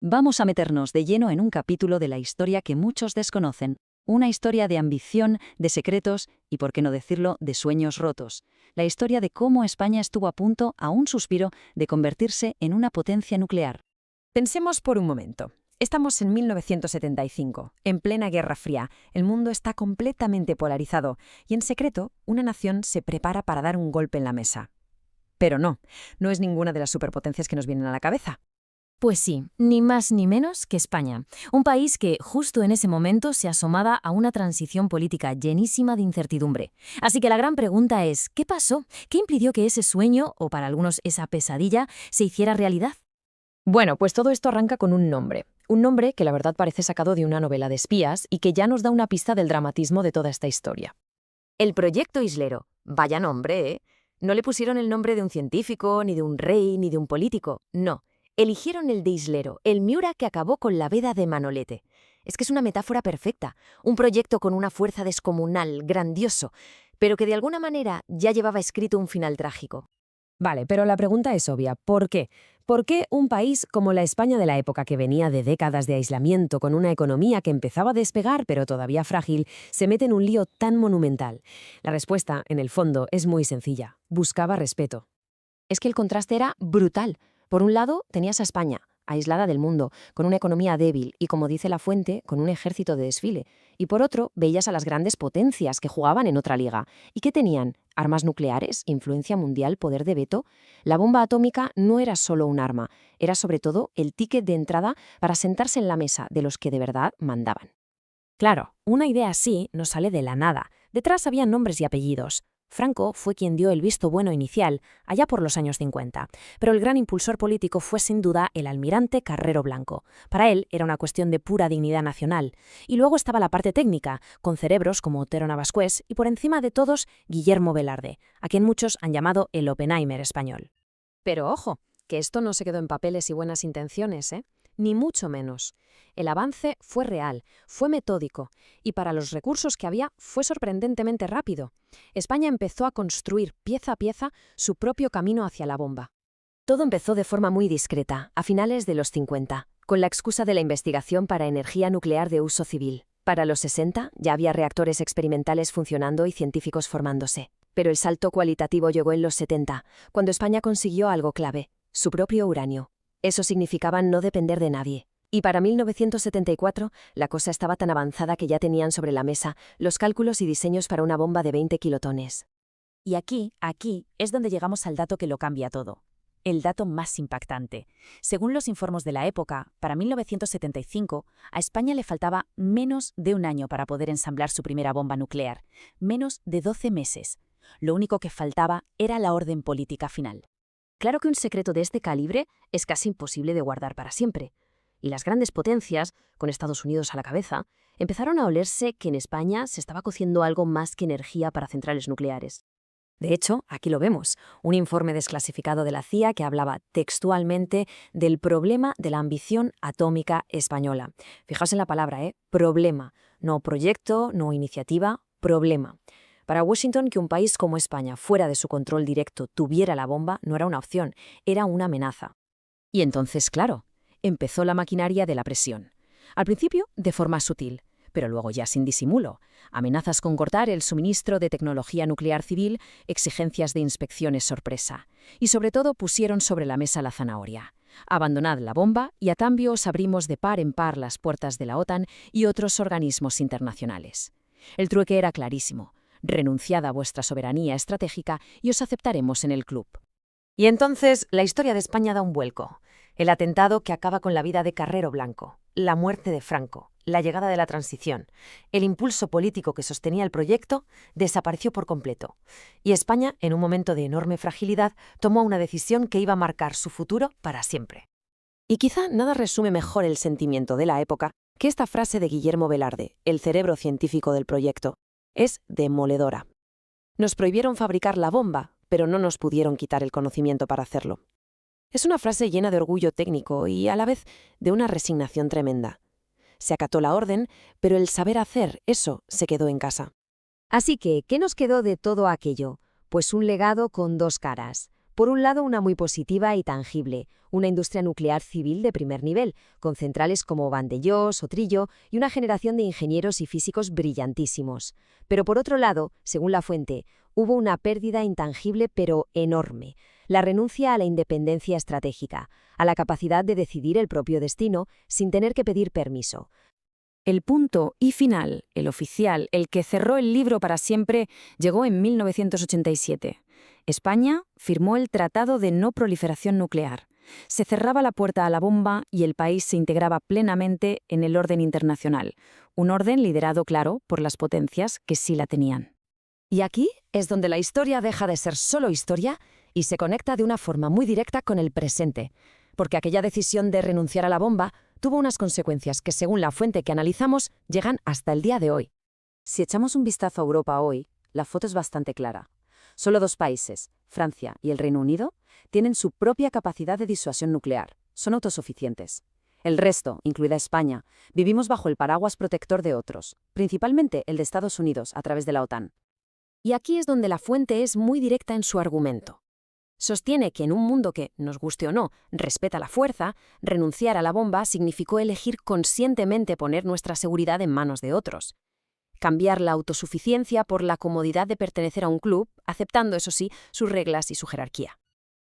Vamos a meternos de lleno en un capítulo de la historia que muchos desconocen. Una historia de ambición, de secretos y, por qué no decirlo, de sueños rotos. La historia de cómo España estuvo a punto, a un suspiro, de convertirse en una potencia nuclear. Pensemos por un momento. Estamos en 1975, en plena Guerra Fría. El mundo está completamente polarizado y, en secreto, una nación se prepara para dar un golpe en la mesa. Pero no es ninguna de las superpotencias que nos vienen a la cabeza. Pues sí, ni más ni menos que España, un país que justo en ese momento se asomaba a una transición política llenísima de incertidumbre. Así que la gran pregunta es, ¿qué pasó? ¿Qué impidió que ese sueño, o para algunos esa pesadilla, se hiciera realidad? Bueno, pues todo esto arranca con un nombre que la verdad parece sacado de una novela de espías y que ya nos da una pista del dramatismo de toda esta historia. El Proyecto Islero. Vaya nombre, ¿eh? No le pusieron el nombre de un científico, ni de un rey, ni de un político, no. Eligieron el de Islero, el Miura que acabó con la veda de Manolete. Es que es una metáfora perfecta, un proyecto con una fuerza descomunal, grandioso, pero que de alguna manera ya llevaba escrito un final trágico. Vale, pero la pregunta es obvia. ¿Por qué? ¿Por qué un país como la España de la época, que venía de décadas de aislamiento con una economía que empezaba a despegar pero todavía frágil, se mete en un lío tan monumental? La respuesta, en el fondo, es muy sencilla. Buscaba respeto. Es que el contraste era brutal. Por un lado, tenías a España, aislada del mundo, con una economía débil y, como dice la fuente, con un ejército de desfile. Y por otro, veías a las grandes potencias que jugaban en otra liga. ¿Y qué tenían? ¿Armas nucleares? ¿Influencia mundial? ¿Poder de veto? La bomba atómica no era solo un arma, era sobre todo el ticket de entrada para sentarse en la mesa de los que de verdad mandaban. Claro, una idea así no sale de la nada. Detrás había nombres y apellidos. Franco fue quien dio el visto bueno inicial, allá por los años 50, pero el gran impulsor político fue sin duda el almirante Carrero Blanco. Para él era una cuestión de pura dignidad nacional. Y luego estaba la parte técnica, con cerebros como Otero Navascués y por encima de todos Guillermo Velarde, a quien muchos han llamado el Oppenheimer español. Pero ojo, que esto no se quedó en papeles y buenas intenciones, ¿eh? Ni mucho menos. El avance fue real, fue metódico, y para los recursos que había fue sorprendentemente rápido. España empezó a construir pieza a pieza su propio camino hacia la bomba. Todo empezó de forma muy discreta, a finales de los 50, con la excusa de la investigación para energía nuclear de uso civil. Para los 60 ya había reactores experimentales funcionando y científicos formándose. Pero el salto cualitativo llegó en los 70, cuando España consiguió algo clave, su propio uranio. Eso significaba no depender de nadie. Y para 1974, la cosa estaba tan avanzada que ya tenían sobre la mesa los cálculos y diseños para una bomba de 20 kilotones. Y aquí es donde llegamos al dato que lo cambia todo. El dato más impactante. Según los informes de la época, para 1975, a España le faltaba menos de un año para poder ensamblar su primera bomba nuclear. Menos de 12 meses. Lo único que faltaba era la orden política final. Claro que un secreto de este calibre es casi imposible de guardar para siempre. Y las grandes potencias, con Estados Unidos a la cabeza, empezaron a olerse que en España se estaba cociendo algo más que energía para centrales nucleares. De hecho, aquí lo vemos, un informe desclasificado de la CIA que hablaba textualmente del problema de la ambición atómica española. Fijaos en la palabra, problema, no proyecto, no iniciativa, problema. Para Washington, que un país como España, fuera de su control directo, tuviera la bomba, no era una opción, era una amenaza. Y entonces, claro, empezó la maquinaria de la presión. Al principio, de forma sutil, pero luego ya sin disimulo. Amenazas con cortar el suministro de tecnología nuclear civil, exigencias de inspecciones sorpresa. Y sobre todo pusieron sobre la mesa la zanahoria. Abandonad la bomba y a cambio os abrimos de par en par las puertas de la OTAN y otros organismos internacionales. El trueque era clarísimo. Renunciad a vuestra soberanía estratégica y os aceptaremos en el club. Y entonces la historia de España da un vuelco. El atentado que acaba con la vida de Carrero Blanco, la muerte de Franco, la llegada de la transición, el impulso político que sostenía el proyecto, desapareció por completo. Y España, en un momento de enorme fragilidad, tomó una decisión que iba a marcar su futuro para siempre. Y quizá nada resume mejor el sentimiento de la época que esta frase de Guillermo Velarde, el cerebro científico del proyecto. Es demoledora. Nos prohibieron fabricar la bomba, pero no nos pudieron quitar el conocimiento para hacerlo. Es una frase llena de orgullo técnico y a la vez de una resignación tremenda. Se acató la orden, pero el saber hacer, eso se quedó en casa. Así que, ¿qué nos quedó de todo aquello? Pues un legado con dos caras. Por un lado, una muy positiva y tangible, una industria nuclear civil de primer nivel, con centrales como Vandellós o Trillo y una generación de ingenieros y físicos brillantísimos. Pero por otro lado, según la fuente, hubo una pérdida intangible pero enorme, la renuncia a la independencia estratégica, a la capacidad de decidir el propio destino sin tener que pedir permiso. El punto y final, el oficial, el que cerró el libro para siempre, llegó en 1987. España firmó el Tratado de No Proliferación Nuclear. Se cerraba la puerta a la bomba y el país se integraba plenamente en el orden internacional, un orden liderado, claro, por las potencias que sí la tenían. Y aquí es donde la historia deja de ser solo historia y se conecta de una forma muy directa con el presente, porque aquella decisión de renunciar a la bomba tuvo unas consecuencias que, según la fuente que analizamos, llegan hasta el día de hoy. Si echamos un vistazo a Europa hoy, la foto es bastante clara. Solo 2 países, Francia y el Reino Unido, tienen su propia capacidad de disuasión nuclear. Son autosuficientes. El resto, incluida España, vivimos bajo el paraguas protector de otros, principalmente el de Estados Unidos a través de la OTAN. Y aquí es donde la fuente es muy directa en su argumento. Sostiene que en un mundo que, nos guste o no, respeta la fuerza, renunciar a la bomba significó elegir conscientemente poner nuestra seguridad en manos de otros. Cambiar la autosuficiencia por la comodidad de pertenecer a un club, aceptando, eso sí, sus reglas y su jerarquía.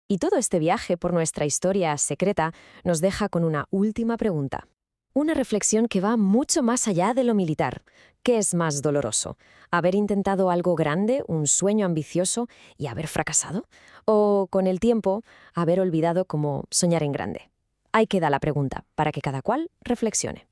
Y todo este viaje por nuestra historia secreta nos deja con una última pregunta. Una reflexión que va mucho más allá de lo militar. ¿Qué es más doloroso? ¿Haber intentado algo grande, un sueño ambicioso, y haber fracasado? ¿O, con el tiempo, haber olvidado cómo soñar en grande? Ahí queda la pregunta, para que cada cual reflexione.